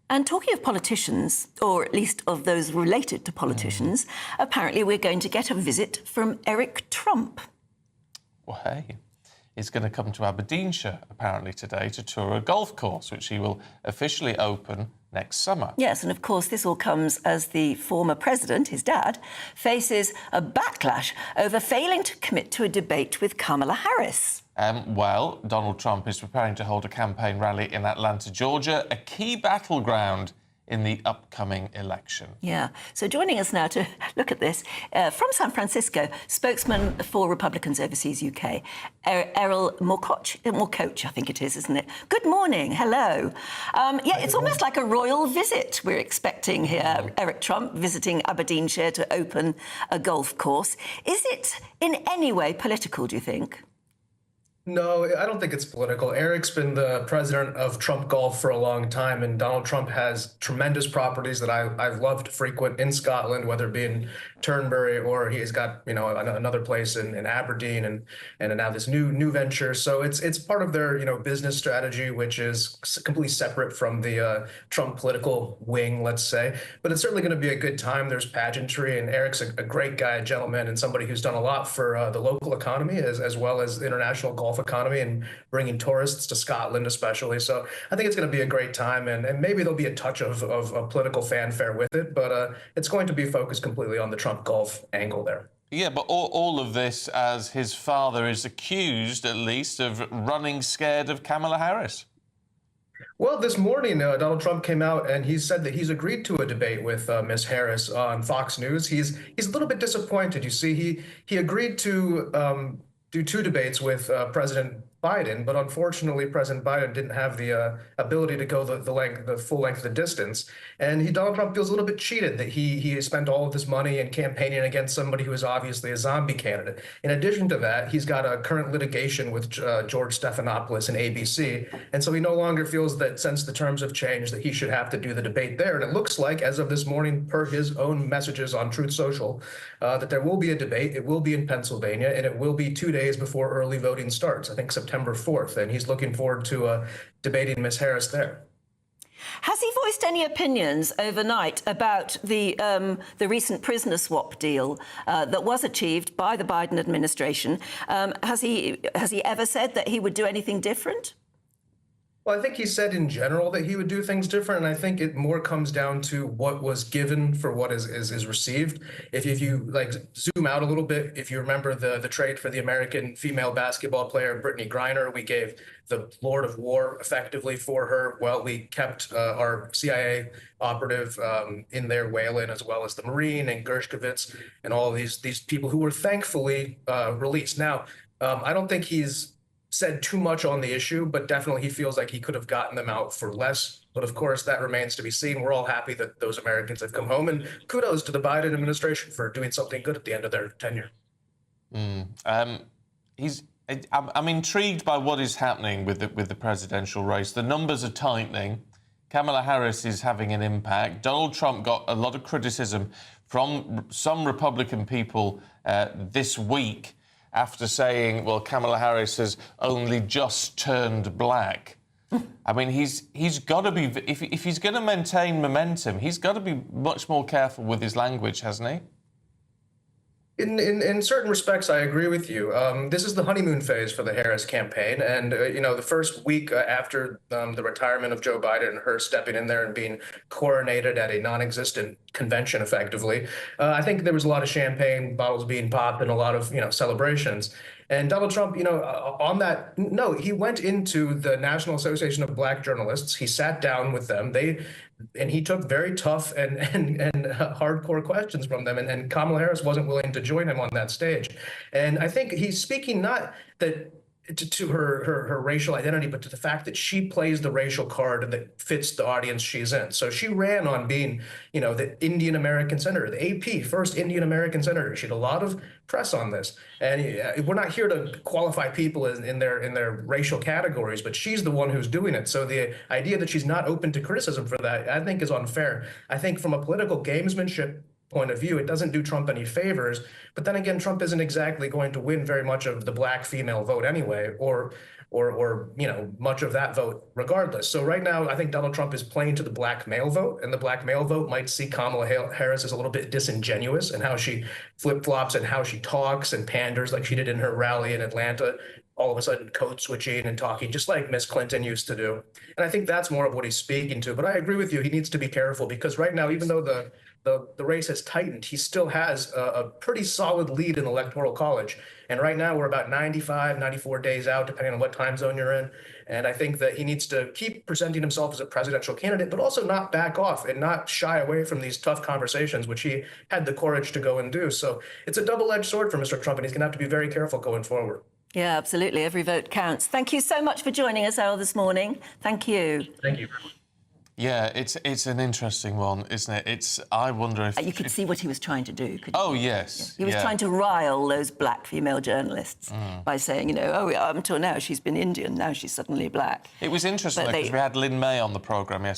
And talking of politicians, or at least of those related to politicians, apparently we're going to get a visit from Eric Trump. Well, hey, he's going to come to Aberdeenshire, apparently, today to tour a golf course, which he will officially open next summer. Yes, and of course this all comes as the former president, his dad, faces a backlash over failing to commit to a debate with Kamala Harris. Well, Donald Trump is preparing to hold a campaign rally in Atlanta, Georgia, a key battleground in the upcoming election. Yeah. So joining us now to look at this, from San Francisco, spokesman for Republicans Overseas UK, Erol Morkoc, I think it is, isn't it? Good morning. Hello. Yeah, it's almost like a royal visit we're expecting here. Eric Trump visiting Aberdeenshire to open a golf course. Is it in any way political, do you think? No, I don't think it's political. Eric's been the president of Trump Golf for a long time, and Donald Trump has tremendous properties that I've loved to frequent in Scotland, whether it be in Turnberry or he's got, you know, another place in Aberdeen and now this new venture. So it's part of their, you know, business strategy, which is completely separate from the Trump political wing, let's say. But it's certainly going to be a good time. There's pageantry, and Eric's a great guy, a gentleman, and somebody who's done a lot for the local economy as well as the international golf economy and bringing tourists to Scotland especially. So I think it's going to be a great time, and maybe there'll be a touch of political fanfare with it, but it's going to be focused completely on the Trump golf angle there. Yeah, but all of this as his father is accused, at least, of running scared of Kamala Harris. Well, this morning, Donald Trump came out and he said that he's agreed to a debate with Ms. Harris on Fox News. He's a little bit disappointed. You see, he agreed to do two debates with President Biden, but unfortunately, President Biden didn't have the ability to go the full length of the distance. And Donald Trump feels a little bit cheated that he spent all of this money in campaigning against somebody who is obviously a zombie candidate. In addition to that, he's got a current litigation with George Stephanopoulos and ABC. And so he no longer feels that since the terms have changed that he should have to do the debate there. And it looks like, as of this morning, per his own messages on Truth Social, that there will be a debate. It will be in Pennsylvania, and it will be 2 days before early voting starts, I think September 4th. And he's looking forward to debating Ms. Harris there. Has he voiced any opinions overnight about the recent prisoner swap deal that was achieved by the Biden administration? Has he ever said that he would do anything different? Well, I think he said in general that he would do things different, and I think it more comes down to what was given for what is received. If you like zoom out a little bit, if you remember the trade for the American female basketball player Brittany Griner, we gave the Lord of War effectively for her. Well, we kept our CIA operative in there, Whalen, as well as the Marine and Gershkovitz and all of these people who were thankfully released. Now, I don't think he's said too much on the issue, but definitely he feels like he could have gotten them out for less. But of course, that remains to be seen. We're all happy that those Americans have come home, and kudos to the Biden administration for doing something good at the end of their tenure. I'm intrigued by what is happening with the presidential race. The numbers are tightening. Kamala Harris is having an impact. Donald Trump got a lot of criticism from some Republican people this week after saying, well, Kamala Harris has only just turned black. I mean, he's got to be, if he's going to maintain momentum, he's got to be much more careful with his language, hasn't he? In certain respects, I agree with you. This is the honeymoon phase for the Harris campaign. And, you know, the first week after the retirement of Joe Biden and her stepping in there and being coronated at a non-existent convention, effectively, I think there was a lot of champagne bottles being popped and a lot of, you know, celebrations. And Donald Trump, you know, on that note, he went into the National Association of Black Journalists. He sat down with them. And he took very tough and hardcore questions from them. And Kamala Harris wasn't willing to join him on that stage. And I think he's speaking not that to her racial identity, but to the fact that she plays the racial card that fits the audience she's in. So she ran on being, you know, the Indian American senator, the AP, first Indian American senator. She had a lot of press on this. And we're not here to qualify people in their racial categories, but she's the one who's doing it. So the idea that she's not open to criticism for that, I think, is unfair. I think from a political gamesmanship point of view, it doesn't do Trump any favors. But then again, Trump isn't exactly going to win very much of the black female vote anyway, or or much of that vote regardless. So right now, I think Donald Trump is playing to the black male vote, and the black male vote might see Kamala Harris as a little bit disingenuous in how she flip-flops and how she talks and panders like she did in her rally in Atlanta, all of a sudden code switching and talking just like Miss Clinton used to do. And I think that's more of what he's speaking to. But I agree with you. He needs to be careful because right now, even though the race has tightened, he still has a pretty solid lead in the Electoral College. And right now, we're about 95, 94 days out, depending on what time zone you're in. And I think that he needs to keep presenting himself as a presidential candidate, but also not back off and not shy away from these tough conversations, which he had the courage to go and do. So it's a double-edged sword for Mr. Trump, and he's going to have to be very careful going forward. Yeah, absolutely. Every vote counts. Thank you so much for joining us, Erol, this morning. Thank you. Thank you. Yeah, it's an interesting one, isn't it? I wonder if... You could see what he was trying to do, couldn't you? Oh, yes. He was trying to rile those black female journalists by saying, until now she's been Indian, now she's suddenly black. It was interesting, because we had Lynn May on the programme yesterday.